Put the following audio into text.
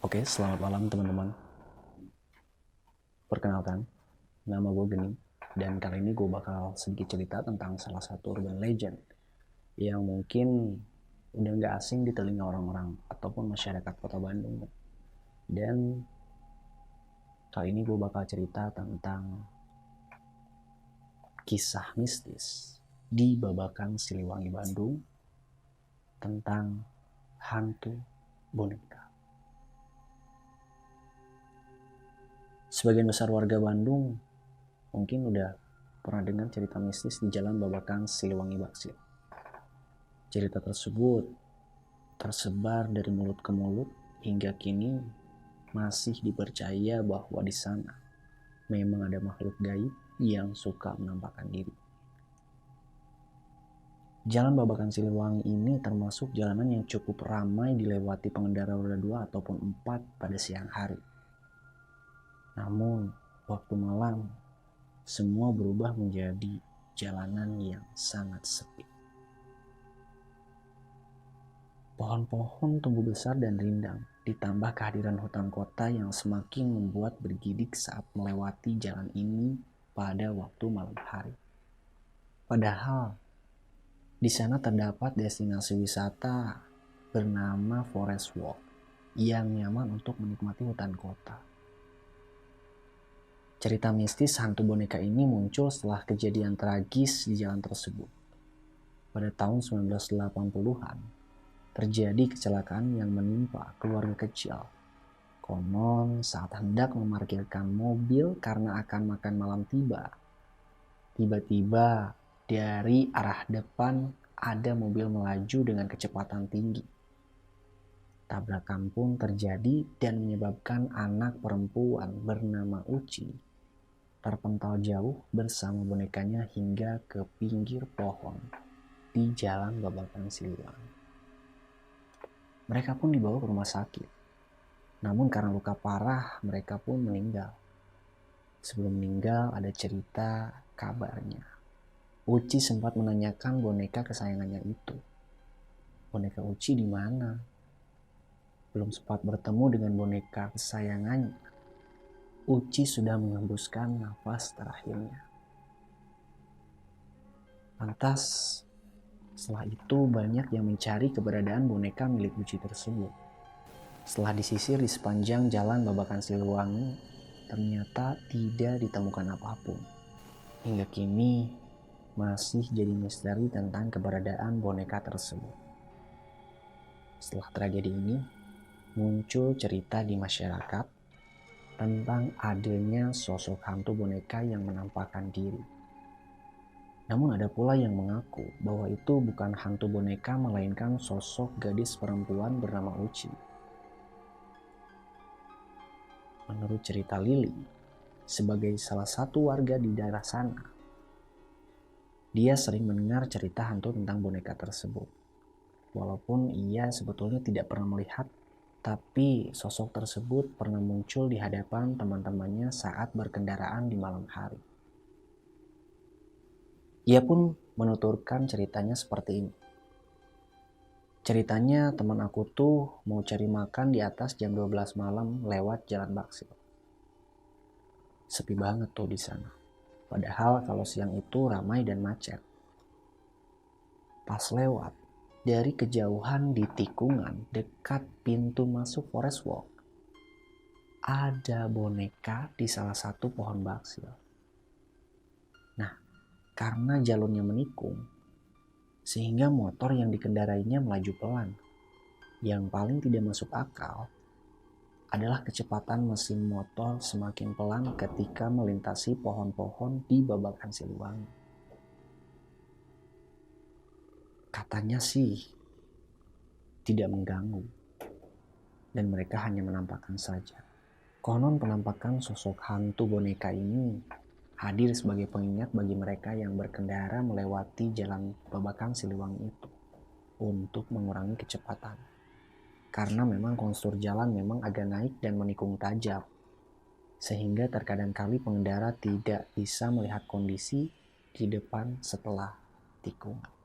Oke, selamat malam teman-teman. Perkenalkan, nama gue Geni, dan kali ini gue bakal sedikit cerita tentang salah satu urban legend yang mungkin udah gak asing di telinga orang-orang ataupun masyarakat kota Bandung. Dan kali ini gue bakal cerita tentang kisah mistis di Babakan Siliwangi, Bandung, tentang hantu boneka. Sebagian besar warga Bandung mungkin udah pernah dengar cerita mistis di Jalan Babakan Siliwangi Baksil. Cerita tersebut tersebar dari mulut ke mulut hingga kini masih dipercaya bahwa di sana memang ada makhluk gaib yang suka menampakkan diri. Jalan Babakan Siliwangi ini termasuk jalanan yang cukup ramai dilewati pengendara roda 2 ataupun 4 pada siang hari. Namun, waktu malam, semua berubah menjadi jalanan yang sangat sepi. Pohon-pohon tumbuh besar dan rindang, ditambah kehadiran hutan kota yang semakin membuat bergidik saat melewati jalan ini pada waktu malam hari. Padahal, di sana terdapat destinasi wisata bernama Forest Walk yang nyaman untuk menikmati hutan kota. Cerita mistis hantu boneka ini muncul setelah kejadian tragis di jalan tersebut. Pada tahun 1980-an, terjadi kecelakaan yang menimpa keluarga kecil. Konon saat hendak memarkirkan mobil karena akan makan malam tiba-tiba dari arah depan ada mobil melaju dengan kecepatan tinggi. Tabrakan pun terjadi dan menyebabkan anak perempuan bernama Uci terpental jauh bersama bonekanya hingga ke pinggir pohon di Jalan Babakan Siliwangi. Mereka pun dibawa ke rumah sakit. Namun karena luka parah, mereka pun meninggal. Sebelum meninggal ada cerita kabarnya. Uci sempat menanyakan boneka kesayangannya itu. Boneka Uci di mana? Belum sempat bertemu dengan boneka kesayangannya, Uci sudah mengembuskan nafas terakhirnya. Lantas, setelah itu banyak yang mencari keberadaan boneka milik Uci tersebut. Setelah disisir di sepanjang jalan Babakan Siliwangi, ternyata tidak ditemukan apapun. Hingga kini masih jadi misteri tentang keberadaan boneka tersebut. Setelah tragedi ini, muncul cerita di masyarakat tentang adanya sosok hantu boneka yang menampakkan diri. Namun ada pula yang mengaku bahwa itu bukan hantu boneka melainkan sosok gadis perempuan bernama Uci. Menurut cerita Lili, sebagai salah satu warga di daerah sana, dia sering mendengar cerita hantu tentang boneka tersebut. Walaupun ia sebetulnya tidak pernah melihat, tapi sosok tersebut pernah muncul di hadapan teman-temannya saat berkendaraan di malam hari. Ia pun menuturkan ceritanya seperti ini. Ceritanya teman aku tuh mau cari makan di atas jam 12 malam lewat Jalan Baksil. Sepi banget tuh di sana. Padahal kalau siang itu ramai dan macet. Pas lewat, dari kejauhan di tikungan dekat pintu masuk Forest Walk, ada boneka di salah satu pohon baksil. Nah, karena jalurnya menikung, sehingga motor yang dikendarainya melaju pelan. Yang paling tidak masuk akal adalah kecepatan mesin motor semakin pelan ketika melintasi pohon-pohon di Babakan Siliwangi. Katanya sih tidak mengganggu dan mereka hanya menampakkan saja. Konon penampakan sosok hantu boneka ini hadir sebagai pengingat bagi mereka yang berkendara melewati jalan Babakan Siliwangi itu untuk mengurangi kecepatan. Karena memang kontur jalan memang agak naik dan menikung tajam. Sehingga terkadang kali pengendara tidak bisa melihat kondisi di depan setelah tikungan.